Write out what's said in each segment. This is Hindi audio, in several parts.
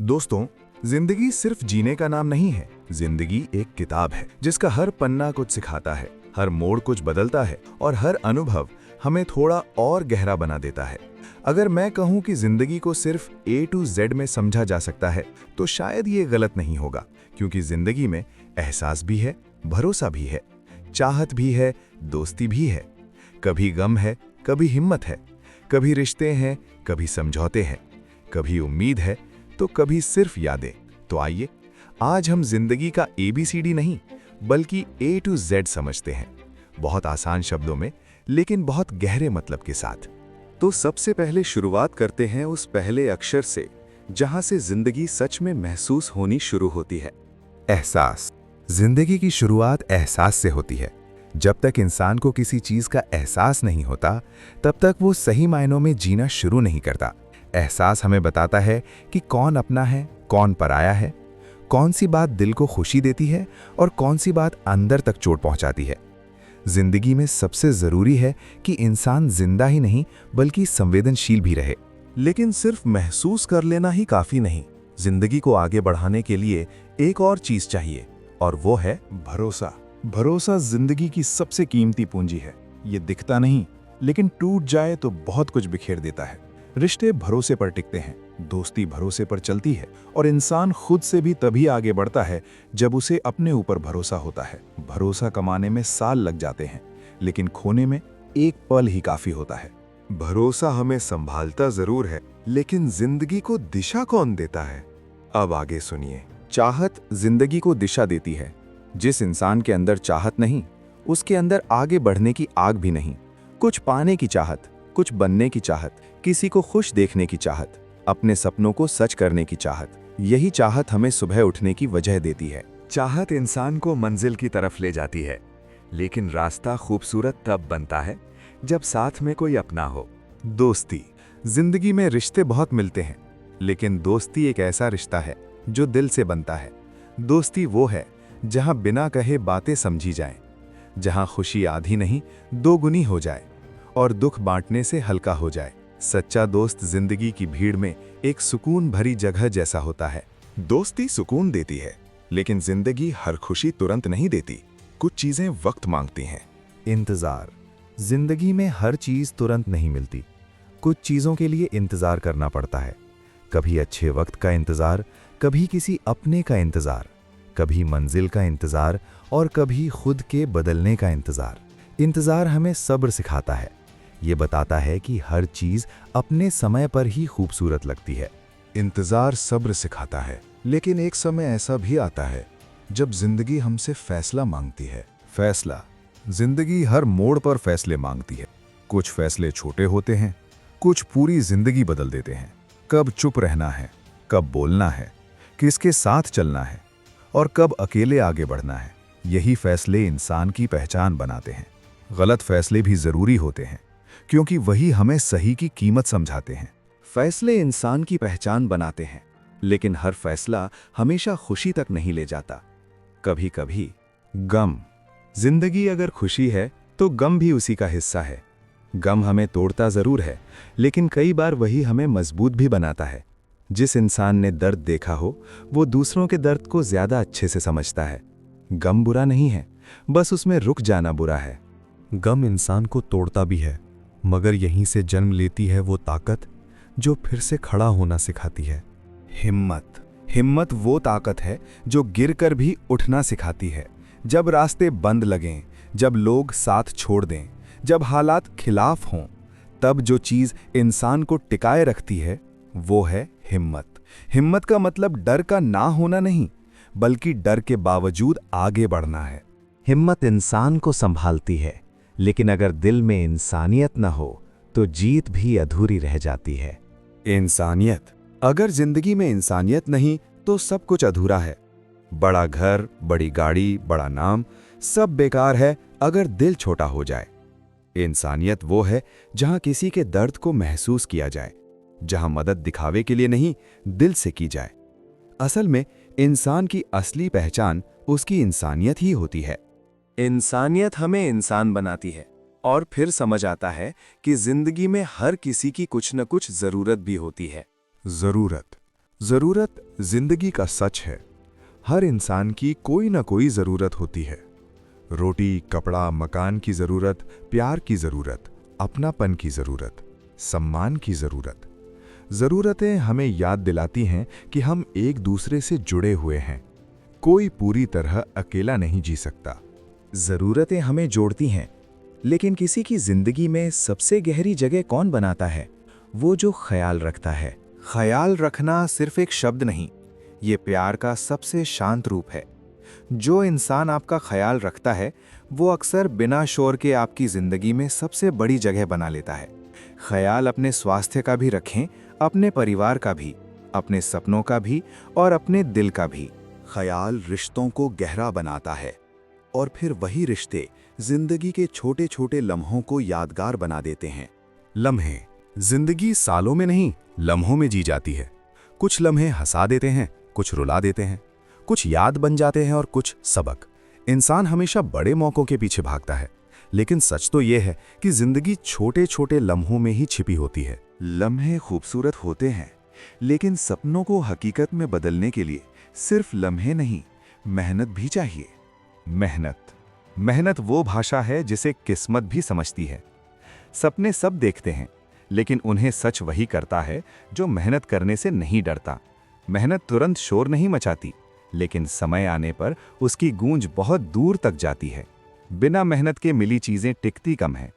दोस्तों, जिंदगी सिर्फ जीने का नाम नहीं है। जिंदगी एक किताब है जिसका हर पन्ना कुछ सिखाता है, हर मोड़ कुछ बदलता है और हर अनुभव हमें थोड़ा और गहरा बना देता है। अगर मैं कहूं कि जिंदगी को सिर्फ A to Z में समझा जा सकता है तो शायद ये गलत नहीं होगा, क्योंकि जिंदगी में एहसास भी है, भरोसा भी है, चाहत भी है, दोस्ती भी है। कभी गम है, कभी हिम्मत है, कभी रिश्ते हैं, कभी समझौते हैं, कभी उम्मीद है तो कभी सिर्फ यादें। तो आइए आज हम जिंदगी का ABCD नहीं बल्कि A to Z समझते हैं, बहुत आसान शब्दों में लेकिन बहुत गहरे मतलब के साथ। तो सबसे पहले शुरुआत करते हैं उस पहले अक्षर से जहां से जिंदगी सच में महसूस होनी शुरू होती है। एहसास। जिंदगी की शुरुआत एहसास से होती है। जब तक इंसान को किसी चीज का एहसास नहीं होता तब तक वो सही मायनों में जीना शुरू नहीं करता। एहसास हमें बताता है कि कौन अपना है, कौन पराया है, कौन सी बात दिल को खुशी देती है और कौन सी बात अंदर तक चोट पहुंचाती है। जिंदगी में सबसे जरूरी है कि इंसान जिंदा ही नहीं बल्कि संवेदनशील भी रहे। लेकिन सिर्फ महसूस कर लेना ही काफी नहीं। जिंदगी को आगे बढ़ाने के लिए एक और चीज चाहिए और वो है भरोसा। भरोसा जिंदगी की सबसे कीमती पूंजी है। ये दिखता नहीं, लेकिन टूट जाए तो बहुत कुछ बिखेर देता है। रिश्ते भरोसे पर टिकते हैं, दोस्ती भरोसे पर चलती है और इंसान खुद से भी तभी आगे बढ़ता है जब उसे अपने ऊपर भरोसा होता है। भरोसा कमाने में साल लग जाते हैं, लेकिन खोने में एक पल ही काफी होता है। भरोसा हमें संभालता जरूर है, लेकिन जिंदगी को दिशा कौन देता है? अब आगे सुनिए। चाहत जिंदगी को दिशा देती है। जिस इंसान के अंदर चाहत नहीं, उसके अंदर आगे बढ़ने की आग भी नहीं। कुछ पाने की चाहत, कुछ बनने की चाहत, किसी को खुश देखने की चाहत, अपने सपनों को सच करने की चाहत, यही चाहत हमें सुबह उठने की वजह देती है। चाहत इंसान को मंजिल की तरफ ले जाती है, लेकिन रास्ता खूबसूरत तब बनता है जब साथ में कोई अपना हो। दोस्ती। जिंदगी में रिश्ते बहुत मिलते हैं, लेकिन दोस्ती एक ऐसा रिश्ता है जो दिल से बनता है। दोस्ती वो है जहां बिना कहे बातें समझी जाएं, जहां खुशी आधी नहीं दोगुनी हो जाए और दुख बांटने से हल्का हो जाए। सच्चा दोस्त जिंदगी की भीड़ में एक सुकून भरी जगह जैसा होता है। दोस्ती सुकून देती है, लेकिन जिंदगी हर खुशी तुरंत नहीं देती। कुछ चीजें वक्त मांगती हैं। इंतजार। जिंदगी में हर चीज तुरंत नहीं मिलती। कुछ चीजों के लिए इंतजार करना पड़ता है। कभी अच्छे वक्त का इंतजार, कभी किसी अपने का इंतजार, कभी मंजिल का इंतजार और कभी खुद के बदलने का इंतजार। इंतजार हमें सब्र सिखाता है। ये बताता है कि हर चीज अपने समय पर ही खूबसूरत लगती है। इंतजार सब्र सिखाता है, लेकिन एक समय ऐसा भी आता है जब जिंदगी हमसे फैसला मांगती है। फैसला। जिंदगी हर मोड़ पर फैसले मांगती है। कुछ फैसले छोटे होते हैं, कुछ पूरी जिंदगी बदल देते हैं। कब चुप रहना है, कब बोलना है, किसके साथ चलना है और कब अकेले आगे बढ़ना है, यही फैसले इंसान की पहचान बनाते हैं। गलत फैसले भी जरूरी होते हैं, क्योंकि वही हमें सही की कीमत समझाते हैं। फैसले इंसान की पहचान बनाते हैं, लेकिन हर फैसला हमेशा खुशी तक नहीं ले जाता। कभी कभी गम। जिंदगी अगर खुशी है तो गम भी उसी का हिस्सा है। गम हमें तोड़ता जरूर है, लेकिन कई बार वही हमें मजबूत भी बनाता है। जिस इंसान ने दर्द देखा हो वो दूसरों के दर्द को ज्यादा अच्छे से समझता है। गम बुरा नहीं है, बस उसमें रुक जाना बुरा है। गम इंसान को तोड़ता भी है, मगर यहीं से जन्म लेती है वो ताकत जो फिर से खड़ा होना सिखाती है। हिम्मत। हिम्मत वो ताकत है जो गिरकर भी उठना सिखाती है। जब रास्ते बंद लगें, जब लोग साथ छोड़ दें, जब हालात खिलाफ हों, तब जो चीज इंसान को टिकाए रखती है वो है हिम्मत। हिम्मत का मतलब डर का ना होना नहीं, बल्कि डर के बावजूद आगे बढ़ना है। हिम्मत इंसान को संभालती है, लेकिन अगर दिल में इंसानियत न हो तो जीत भी अधूरी रह जाती है। इंसानियत। अगर जिंदगी में इंसानियत नहीं तो सब कुछ अधूरा है। बड़ा घर, बड़ी गाड़ी, बड़ा नाम, सब बेकार है अगर दिल छोटा हो जाए। इंसानियत वो है जहां किसी के दर्द को महसूस किया जाए, जहां मदद दिखावे के लिए नहीं दिल से की जाए। असल में इंसान की असली पहचान उसकी इंसानियत ही होती है। इंसानियत हमें इंसान बनाती है और फिर समझ आता है कि जिंदगी में हर किसी की कुछ न कुछ जरूरत भी होती है। जरूरत। जरूरत जिंदगी का सच है। हर इंसान की कोई ना कोई जरूरत होती है। रोटी, कपड़ा, मकान की जरूरत, प्यार की जरूरत, अपनापन की जरूरत, सम्मान की जरूरत। जरूरतें हमें याद दिलाती हैं कि हम एक दूसरे से जुड़े हुए हैं। कोई पूरी तरह अकेला नहीं जी सकता। जरूरतें हमें जोड़ती हैं, लेकिन किसी की जिंदगी में सबसे गहरी जगह कौन बनाता है? वो जो ख्याल रखता है। ख्याल रखना सिर्फ एक शब्द नहीं, ये प्यार का सबसे शांत रूप है। जो इंसान आपका ख्याल रखता है, वो अक्सर बिना शोर के आपकी जिंदगी में सबसे बड़ी जगह बना लेता है। ख्याल अपने स्वास्थ्य का भी रखें, अपने परिवार का भी, अपने सपनों का भी और अपने दिल का भी। ख्याल रिश्तों को गहरा बनाता है और फिर वही रिश्ते जिंदगी के छोटे छोटे लम्हों को यादगार बना देते हैं। लम्हे। जिंदगी सालों में नहीं, लम्हों में जी जाती है। कुछ लम्हे हंसा देते हैं, कुछ रुला देते हैं, कुछ याद बन जाते हैं और कुछ सबक। इंसान हमेशा बड़े मौकों के पीछे भागता है, लेकिन सच तो यह है कि जिंदगी छोटे छोटे लम्हों में ही छिपी होती है। लम्हे खूबसूरत होते हैं, लेकिन सपनों को हकीकत में बदलने के लिए सिर्फ लम्हे नहीं, मेहनत भी चाहिए। मेहनत वो भाषा है जिसे किस्मत भी समझती है। सपने सब देखते हैं, लेकिन उन्हें सच वही करता है जो मेहनत करने से नहीं डरता। मेहनत तुरंत शोर नहीं मचाती, लेकिन समय आने पर उसकी गूंज बहुत दूर तक जाती है। बिना मेहनत के मिली चीजें टिकती कम हैं,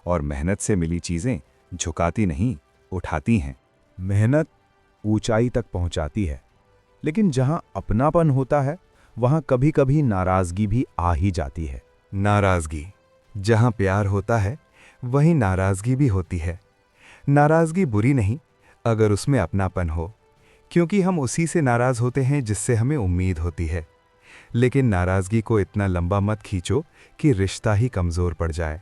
और मेहनत से मिली चीजें झुकाती नहीं, उठाती हैं। मेहनत ऊंचाई तक पहुंचाती है, लेकिन जहां अपनापन होता है, वहां कभी कभी नाराजगी भी आ ही जाती है। नाराजगी। जहां प्यार होता है, वहीं नाराजगी भी होती है। नाराजगी बुरी नहीं, अगर उसमें अपनापन हो, क्योंकि हम उसी से नाराज होते हैं जिससे हमें उम्मीद होती है। लेकिन नाराजगी को इतना लंबा मत खींचो कि रिश्ता ही कमजोर पड़ जाए।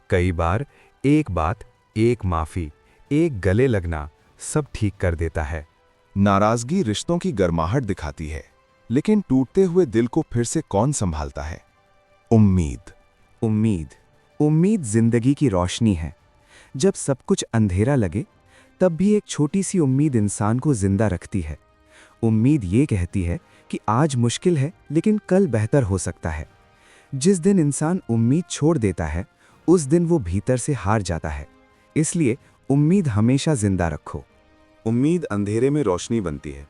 कई बार एक बात, एक माफी, एक गले लगना सब ठीक कर देता है। नाराजगी रिश्तों की गर्माहट दिखाती है, लेकिन टूटते हुए दिल को फिर से कौन संभालता है? उम्मीद। उम्मीद जिंदगी की रोशनी है। जब सब कुछ अंधेरा लगे, तब भी एक छोटी सी उम्मीद इंसान को जिंदा रखती है। उम्मीद ये कहती है कि आज मुश्किल है, लेकिन कल बेहतर हो सकता है। जिस दिन इंसान उम्मीद छोड़ देता है, उस दिन वो भीतर से हार जाता है। इसलिए उम्मीद हमेशा जिंदा रखो। उम्मीद अंधेरे में रोशनी बनती है,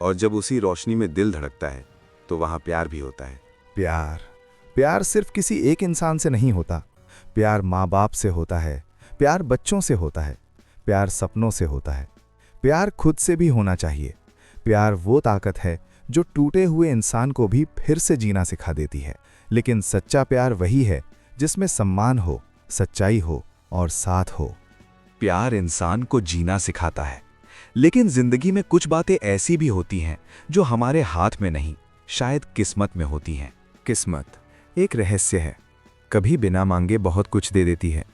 और जब उसी रोशनी में दिल धड़कता है, तो वहां प्यार भी होता है। प्यार सिर्फ किसी एक इंसान से नहीं होता। प्यार माँ बाप से होता है, प्यार बच्चों से होता है, प्यार सपनों से होता है, प्यार खुद से भी होना चाहिए। प्यार वो ताकत है जो टूटे हुए इंसान को भी फिर से जीना सिखा देती है। लेकिन सच्चा प्यार वही है जिसमें सम्मान हो, सच्चाई हो और साथ हो। प्यार इंसान को जीना सिखाता है, लेकिन जिंदगी में कुछ बातें ऐसी भी होती हैं जो हमारे हाथ में नहीं, शायद किस्मत में होती हैं। किस्मत एक रहस्य है। कभी बिना मांगे बहुत कुछ दे देती है,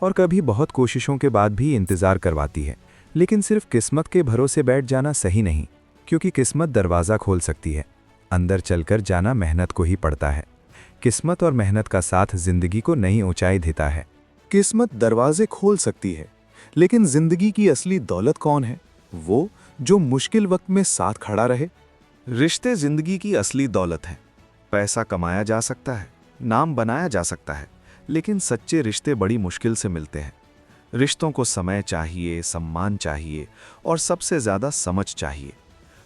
और कभी बहुत कोशिशों के बाद भी इंतजार करवाती है। लेकिन सिर्फ किस्मत के भरोसे बैठ जाना सही नहीं, क्योंकि किस्मत दरवाज़ा खोल सकती है, अंदर चलकर जाना मेहनत को ही पड़ता है। किस्मत और मेहनत का साथ जिंदगी को नई ऊंचाई देता है। किस्मत दरवाजे खोल सकती है, लेकिन जिंदगी की असली दौलत कौन है? वो जो मुश्किल वक्त में साथ खड़ा रहे। रिश्ते जिंदगी की असली दौलत है। पैसा कमाया जा सकता है, नाम बनाया जा सकता है, लेकिन सच्चे रिश्ते बड़ी मुश्किल से मिलते हैं। रिश्तों को समय चाहिए, सम्मान चाहिए, और सबसे ज्यादा समझ चाहिए।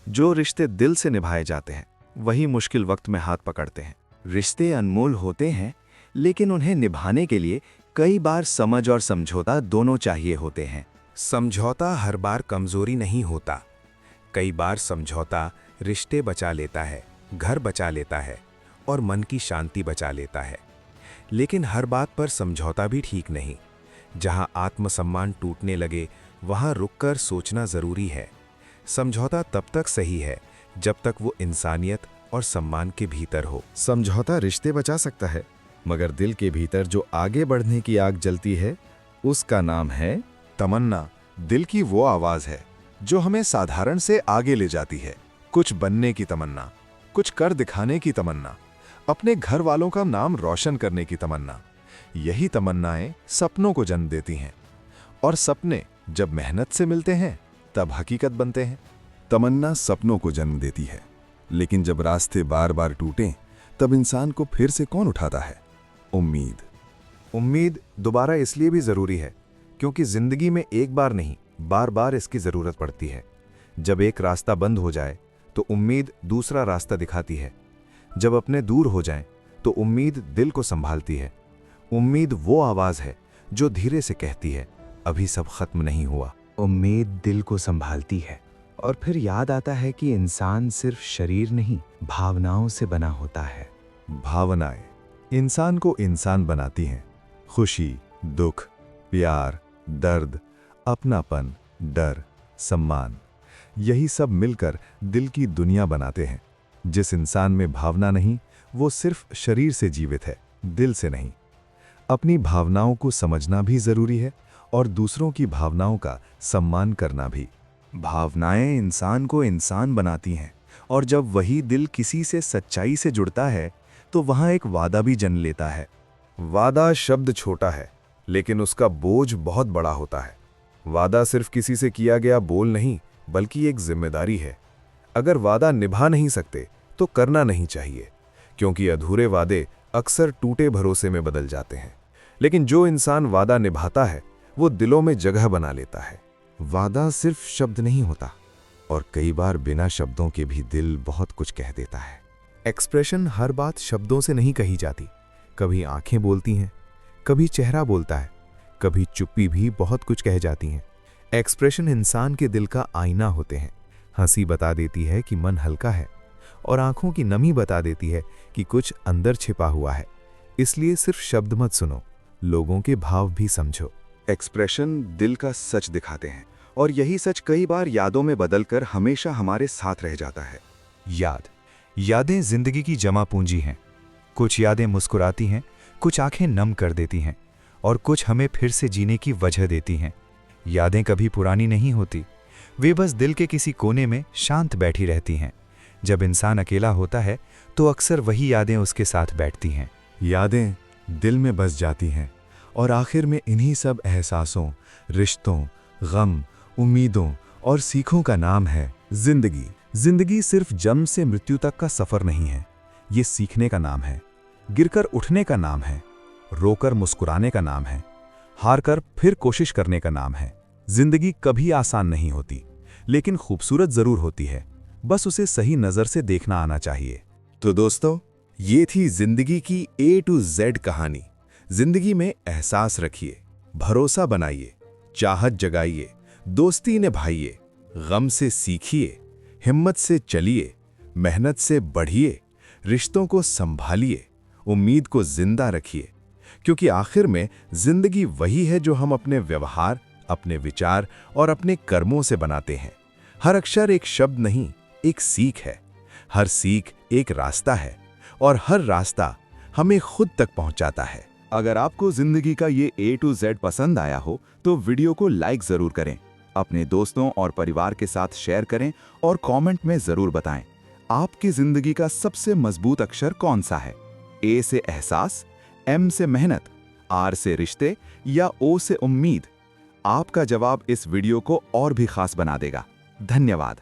जो रिश्ते दिल से निभाए जाते हैं, वही मुश्किल वक्त में हाथ पकड़ते हैं। रिश्ते अनमोल होते हैं, लेकिन उन्हें निभाने के लिए कई बार समझ और समझौता दोनों चाहिए होते हैं। समझौता हर बार कमजोरी नहीं होता। कई बार समझौता रिश्ते बचा लेता है, घर बचा लेता है और मन की शांति बचा लेता है। लेकिन हर बात पर समझौता भी ठीक नहीं। जहां आत्मसम्मान टूटने लगे, वहां रुककर सोचना जरूरी है। समझौता तब तक सही है जब तक वो इंसानियत और सम्मान के भीतर हो। समझौता रिश्ते बचा सकता है, मगर दिल के भीतर जो आगे बढ़ने की आग जलती है, उसका नाम है तमन्ना। दिल की वो आवाज है जो हमें साधारण से आगे ले जाती है। कुछ बनने की तमन्ना, कुछ कर दिखाने की तमन्ना, अपने घर वालों का नाम रोशन करने की तमन्ना। यही तमन्नाएं सपनों को जन्म देती हैं, और सपने जब मेहनत से मिलते हैं तब हकीकत बनते हैं। तमन्ना सपनों को जन्म देती है, लेकिन जब रास्ते बार बार टूटें, तब इंसान को फिर से कौन उठाता है? उम्मीद। उम्मीद दोबारा इसलिए भी ज़रूरी है क्योंकि ज़िंदगी में एक बार नहीं, बार बार इसकी ज़रूरत पड़ती है। जब एक रास्ता बंद हो जाए तो उम्मीद दूसरा रास्ता दिखाती है। जब अपने दूर हो जाएं तो उम्मीद दिल को संभालती है। उम्मीद वो आवाज़ है जो धीरे से कहती है, अभी सब खत्म नहीं हुआ। उम्मीद दिल को संभालती है और फिर याद आता है कि इंसान सिर्फ शरीर नहीं, भावनाओं से बना होता है। भावनाएं इंसान को इंसान बनाती हैं। खुशी, दुख, प्यार, दर्द, अपनापन, डर, सम्मान, यही सब मिलकर दिल की दुनिया बनाते हैं। जिस इंसान में भावना नहीं, वो सिर्फ शरीर से जीवित है, दिल से नहीं। अपनी भावनाओं को समझना भी जरूरी है और दूसरों की भावनाओं का सम्मान करना भी। भावनाएं इंसान को इंसान बनाती हैं और जब वही दिल किसी से सच्चाई से जुड़ता है तो वहां एक वादा भी जन्म लेता है। वादा शब्द छोटा है, लेकिन उसका बोझ बहुत बड़ा होता है। वादा सिर्फ किसी से किया गया बोल नहीं, बल्कि एक जिम्मेदारी है। अगर वादा निभा नहीं सकते तो करना नहीं चाहिए, क्योंकि अधूरे वादे अक्सर टूटे भरोसे में बदल जाते हैं। लेकिन जो इंसान वादा निभाता है वो दिलों में जगह बना लेता है। वादा सिर्फ शब्द नहीं होता, और कई बार बिना शब्दों के भी दिल बहुत कुछ कह देता है। एक्सप्रेशन हर बात शब्दों से नहीं कही जाती। कभी आंखें बोलती हैं, कभी चेहरा बोलता है, कभी चुप्पी भी बहुत कुछ कह जाती हैं। एक्सप्रेशन इंसान के दिल का आईना होते हैं। हंसी बता देती है कि मन हल्का है, और आंखों की नमी बता देती है कि कुछ अंदर छिपा हुआ है। इसलिए सिर्फ शब्द मत सुनो, लोगों के भाव भी समझो। एक्सप्रेशन दिल का सच दिखाते हैं, और यही सच कई बार यादों में बदलकर हमेशा हमारे साथ रह जाता है। यादें जिंदगी की जमा पूंजी हैं। कुछ यादें मुस्कुराती हैं, कुछ आंखें नम कर देती हैं, और कुछ हमें फिर से जीने की वजह देती हैं। यादें कभी पुरानी नहीं होती, वे बस दिल के किसी कोने में शांत बैठी रहती हैं। जब इंसान अकेला होता है तो अक्सर वही यादें उसके साथ बैठती हैं। यादें दिल में बस जाती हैं, और आखिर में इन्हीं सब एहसासों, रिश्तों, गम, उम्मीदों और सीखों का नाम है जिंदगी। जिंदगी सिर्फ जन्म से मृत्यु तक का सफर नहीं है, ये सीखने का नाम है, गिरकर उठने का नाम है, रोकर मुस्कुराने का नाम है, हारकर फिर कोशिश करने का नाम है। जिंदगी कभी आसान नहीं होती, लेकिन खूबसूरत जरूर होती है, बस उसे सही नजर से देखना आना चाहिए। तो दोस्तों, ये थी जिंदगी की A to Z कहानी। जिंदगी में एहसास रखिए, भरोसा बनाइए, चाहत जगाइए, दोस्ती निभाइए, गम से सीखिए, हिम्मत से चलिए, मेहनत से बढ़िए, रिश्तों को संभालिए, उम्मीद को जिंदा रखिए, क्योंकि आखिर में जिंदगी वही है जो हम अपने व्यवहार, अपने विचार और अपने कर्मों से बनाते हैं। हर अक्षर एक शब्द नहीं, एक सीख है। हर सीख एक रास्ता है, और हर रास्ता हमें खुद तक पहुंचाता है। अगर आपको जिंदगी का ये A to Z पसंद आया हो तो वीडियो को लाइक जरूर करें, अपने दोस्तों और परिवार के साथ शेयर करें, और कमेंट में जरूर बताएं आपकी जिंदगी का सबसे मजबूत अक्षर कौन सा है। A से एहसास, M से मेहनत, R से रिश्ते या O से उम्मीद। आपका जवाब इस वीडियो को और भी खास बना देगा। धन्यवाद।